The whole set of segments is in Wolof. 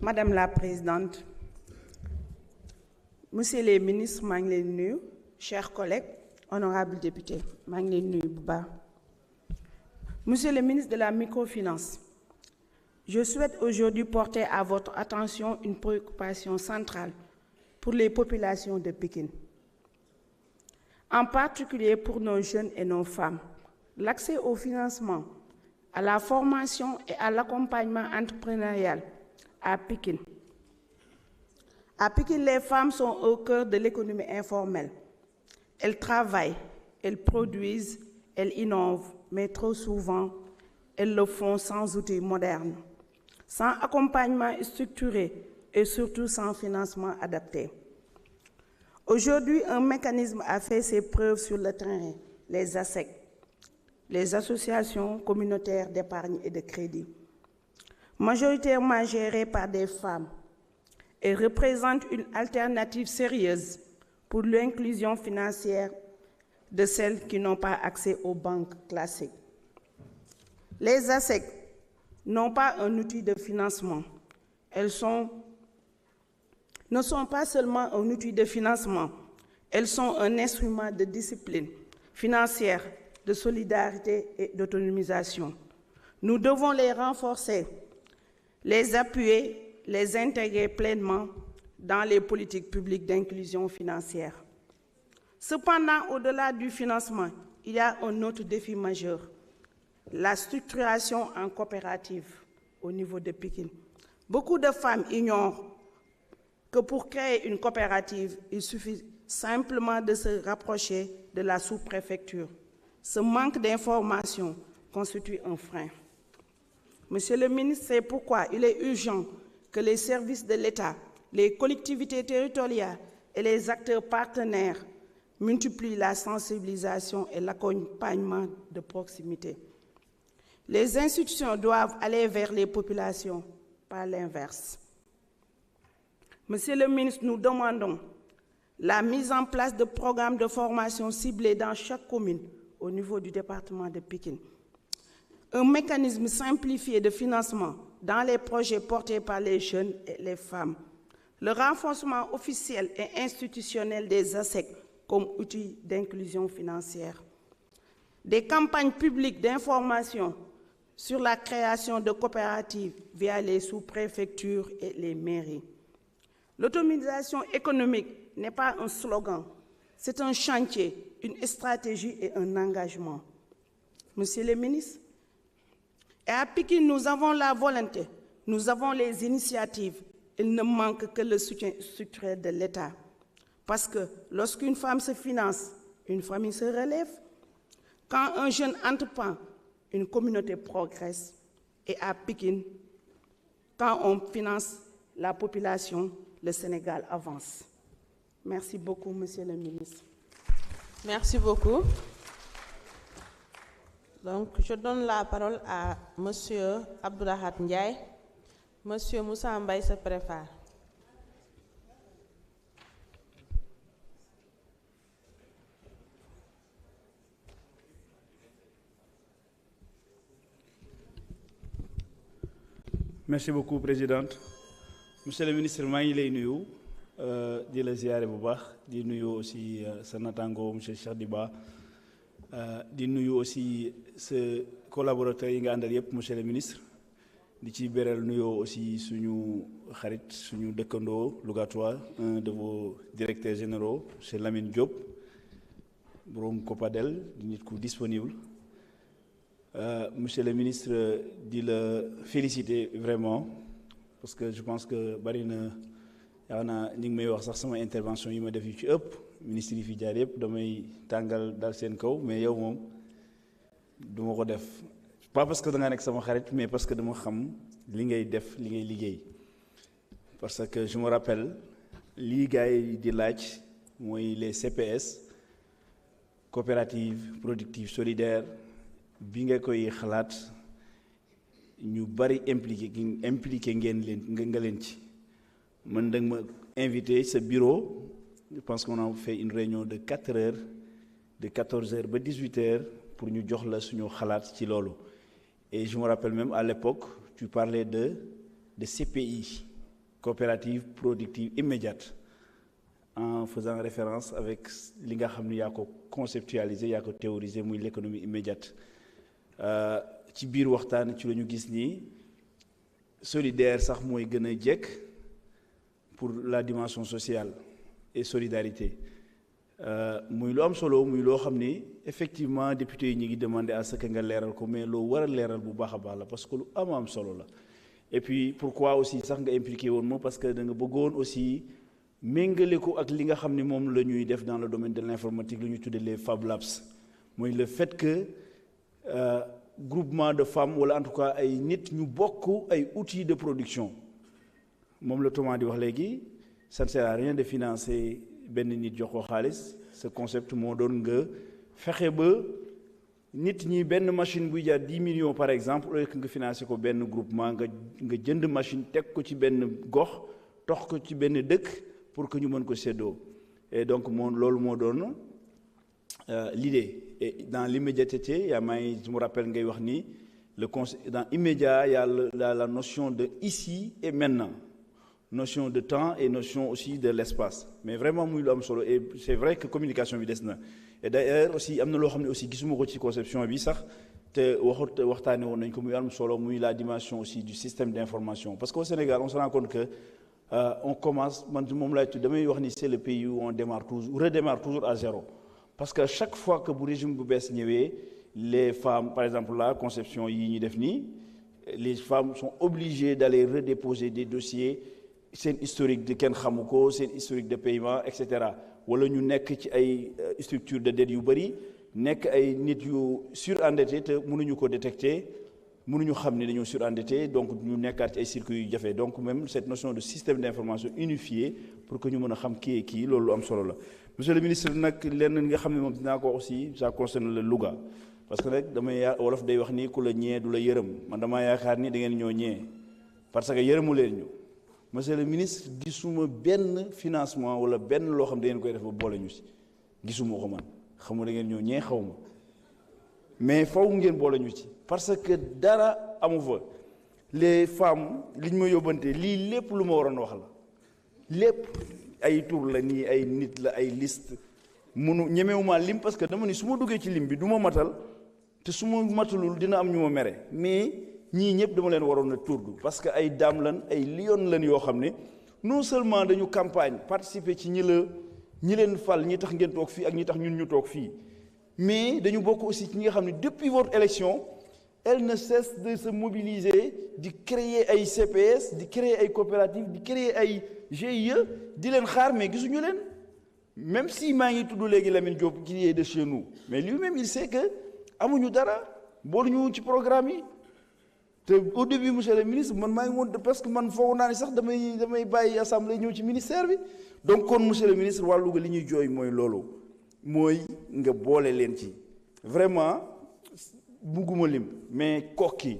Madame la Présidente, Monsieur les ministres, maa ngi leen nuyu, chers collègues, honorables députés, maa ngi leen nuyu bu baax. Monsieur le ministre de la Microfinance, je souhaite aujourd'hui porter à votre attention une préoccupation centrale pour les populations de Pikine. En particulier pour nos jeunes et nos femmes, l'accès au financement, à la formation et à l'accompagnement entrepreneurial à Pikine. À Pikine, les femmes sont au cœur de l'économie informelle. Elles travaillent, elles produisent, elles innovent, mais trop souvent, elles le font sans outils modernes, sans accompagnement structuré et surtout sans financement adapté. Aujourd'hui, un mécanisme a fait ses preuves sur le terrain, les ASEC, les associations communautaires d'épargne et de crédit. Majoritairement gérées par des femmes, et représente une alternative sérieuse pour l'inclusion financière de celles qui n'ont pas accès aux banques classiques. Les ASEC n'ont pas un outil de financement. Elles ne sont pas seulement un outil de financement, elles sont un instrument de discipline financière, de solidarité et d'autonomisation. Nous devons les renforcer, les appuyer, les intégrer pleinement dans les politiques publiques d'inclusion financière. Cependant, au-delà du financement, il y a un autre défi majeur, la structuration en coopérative au niveau de Pikine. Beaucoup de femmes ignorent que pour créer une coopérative, il suffit simplement de se rapprocher de la sous-préfecture. Ce manque d'information constitue un frein. Monsieur le ministre, c'est pourquoi il est urgent que les services de l'État, les collectivités territoriales et les acteurs partenaires multiplient la sensibilisation et l'accompagnement de proximité. Les institutions doivent aller vers les populations, pas l'inverse. Monsieur le ministre, nous demandons la mise en place de programmes de formation ciblés dans chaque commune au niveau du département de Pikine. Un mécanisme simplifié de financement dans les projets portés par les jeunes et les femmes. Le renforcement officiel et institutionnel des ASEC comme outil d'inclusion financière. Des campagnes publiques d'information sur la création de coopératives via les sous-préfectures et les mairies. L'autonomisation économique n'est pas un slogan, c'est un chantier, une stratégie et un engagement. Monsieur le ministre, et à Pikine, nous avons la volonté, nous avons les initiatives. Il ne manque que le soutien structurel de l'État. Parce que lorsqu'une femme se finance, une famille se relève. Quand un jeune entreprend, une communauté progresse. Et à Pikine, quand on finance la population, le Sénégal avance. Merci beaucoup, Monsieur le ministre. Merci beaucoup. Donc, je donne la parole à Monsieur Abdoulahat Ndiaye. Monsieur Moussa Mbaye se prépare. Merci beaucoup, Présidente. Monsieur le ministre, maa ngi lay nuyu di la ziyaare bu baax di nuyu aussi sa natango monsieur Cheikh Diba di nuyu aussi sa collaborateurs yi nga àndal yépp monsieur le ministre di ci beral nuyoo aussi suñu xarit suñu dëkkandoo Lougatois, un de vos directeurs généraux monsieur Lamine Diop borom Copadel di nit ku disponible. Monsieur le ministre, di la féliciter vraiment parce que je pense que bari na yaa na ñi ngi may wax sax sama intervention yi ma def yu ci ëpp ministre yi fi jaar yëpp damay tàngal dal seen kaw mais yow moom du ma ko def pas parce que da nga nekk sama xarit mais parce que dama xam li ngay def li ngay liggéey parce que je me rappelle lii gars yi di laaj mooy les CPS coopératives productives solidaires bi nga koy xalaat ñu bari impliqué ngeen leen nga leen ci man da nga ma invité sa bureau je pense qu'on a fait une réunion de 4 heures de 14 heures ba 18 heures pour ñu jox la suñu xalaat ci loolu et je me rappelle même à l'époque tu parlais de CPI coopérative productive immédiate en faisant référence avec li nga xam ne yaa ko conceptualisé yaa ko théorisé muy l'économie immédiate ci biir waxtaan ci la ñu gis ni solidaire sax mooy gën a jekk pour la dimension sociale et solidarité muy lu am solo muy loo xam ni effectivement député yi ñu ngi demandé à ce que nga leeral ko mais loo war a leeral bu baax a baax la parce que lu am solo la et puis pourquoi aussi sax nga impliqué woon moom parce que da nga bëggoon aussi méngale ko ak li nga xam ni moom la ñuy def dans le domaine de l'informatique lu ñuy tuddee les Fab Labs mooy le fait que groupement de femmes wala en tout cas ay nit ñu bokk ay outils de production moom la Thomas di wax léegi ça ne sert à rien de financer benn nit jox ko xaalis ce concept moo doon nga fexe ba nit ñi benn machine buy jaar 10 millions par exemple au lieu que nga financer ko benn groupement nga jënd machine teg ko ci benn gox tox ko ci benn dëkk pour que ñu mën ko séddoo et donc loolu moo doon l'idée et dans l'immédiateté yaa may je me rappelle ngay wax ni dans immédiat il y a la notion de ici et maintenant notion de temps et notion aussi de l'espace mais vraiment muy lu am solo et c'est vrai que communication bi des na et d'ailleurs aussi am na loo xam ne aussi gisuma ko ci conception bi sax te waxtaane woon nañ ko muy am solo muy la dimension aussi du système d'information parce qu'au Sénégal on se rend compte que on commence man moom laay tudd damay wax ni c'est le pays où on redémarre toujours à zéro parce que chaque fois que bu régime bu bees ñëwee les femmes par exemple la conception yi ñuy def nii les femmes sont obligées d'aller redéposer des dossiers seen historique de kenn xamu ko seen historique de paiement et cetera wala ñu nekk ci ay structure de dette yu bëri nekk ay nit yu surendetté te mënuñu ko détecter mënuñu xam ne dañoo surendetté donc ñu nekkaat ci ay circuits yu jafe donc même cette notion de système d'information unifié pour que ñu mën a xam kii loolu lu am solo la monsieur le ministre nag lenn nga xam ne moom dinaa ko aussi ça concerne le Louga parce que rek wolof day wax ni ku la ñee du la yërëm man damaa yaakaar ni da ngeen ñoo ñee parce que yërëmu leen ñu monsieur le ministre gisuma benn financement wala benn loo xam da ngeen koy def ba boole ñu si gisuma ko man xamu da ngeen ñoo ñee xaw ma mais faw ngeen boole ñu ci parce que dara amu fa les femmes liñ ma yóbbante lii lépp lu ma waroon wax la lépp ay tur la nii ay nit la ay liste ñemewuma lim parce que dama ni su ma duggee ci lim bi du ma matal te su ma matalul dina am ñu ma mere mais ñii ñëpp dama leen waroon a turdu parce que ay daam lan ay lion lan yoo xam ne non seulement dañu campagne participer ci ñi leen fal ñi tax ngeen toog fii ak ñi tax ñun ñu toog fii mais dañu bokk aussi ci ñi nga xam ne depuis votre élection elle ne cesse de se mobiliser di créer ay CPS di créer ay coopératives di créer ay GIE di leen xaar mais gisuñu leen même si maa ngi tudd léegi Lamine Diop qui est de chez nous mais lui-même il sait que amuñu dara booluñu ci programme yi te au début monsieur le ministre man maa ngi woon parce que man foog naa ni sax damay bàyyi assemblée ñëw ci ministère bi donc kon monsieur le ministre waa Louga li ñuy jooy mooy loolu mooy nga boole leen ci vraiment bugguma lim mais Koki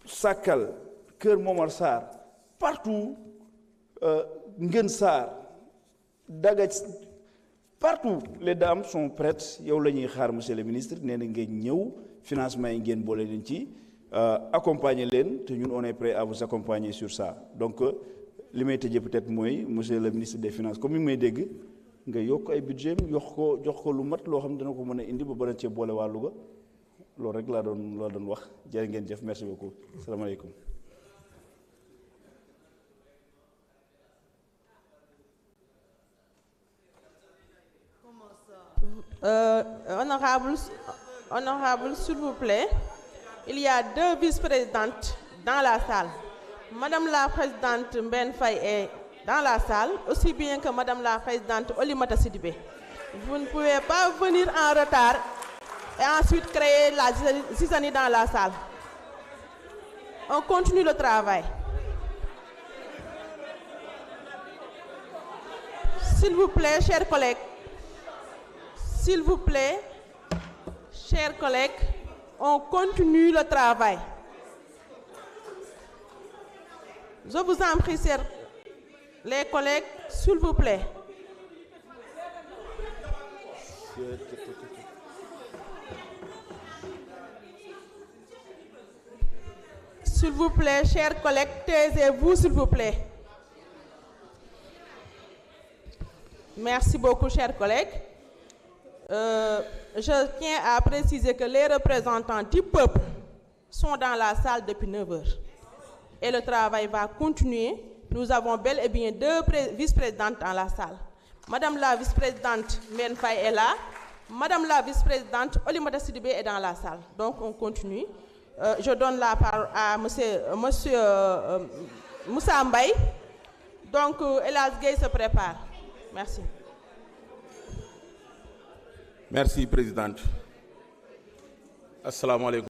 Sakal Kër Momar Sarr partout Ngën Sarr Dagaj partout les dames sont prêtes yow la ñuy xaar monsieur le ministre nee na ngeen ñëw financement yi ngeen boole leen ci accompagner leen te ñun on est prêt à vous accompagner sur ça donc li may tëjee peut-être mooy monsieur le ministre des finances comme mi ngi may dégg nga yokk ay budget jox ko lu mat loo xam ne dana ko mën a indi ba bana cee boole waa Louga loolu rek laa doon wax jërë ngeen jëf merci beaucoup salaamaaleykum. Honorable, s'il vous plaît, il y a 2 vice-présidentes dans la salle. Madame la présidente Mbène Faye est dans la salle, aussi bien que Madame la présidente Oulimata Sidibé. Vous ne pouvez pas venir en retard et ensuite créer la zizanie dans la salle. On continue le travail. S'il vous plaît, chers collègues. S'il vous plaît, chers collègues, on continue le travail. Je vous en prie, les collègues, s'il vous plaît. S'il vous plaît, chers collègues, taisez-vous, s'il vous plaît. Merci beaucoup, chers collègues. Je tiens à préciser que les représentants du peuple sont dans la salle depuis 9 heures. Et le travail va continuer. Nous avons bel et bien 2 vice-présidentes dans la salle. Madame la vice-présidente Mbène Faye est là. Madame la vice-présidente Oulimata Sidibé est dans la salle. Donc on continue. Je donne la parole à monsieur Moussa Mbaye. Donc Elas Gueye se prépare. Merci. Merci, Présidente. Assalamu alaikum.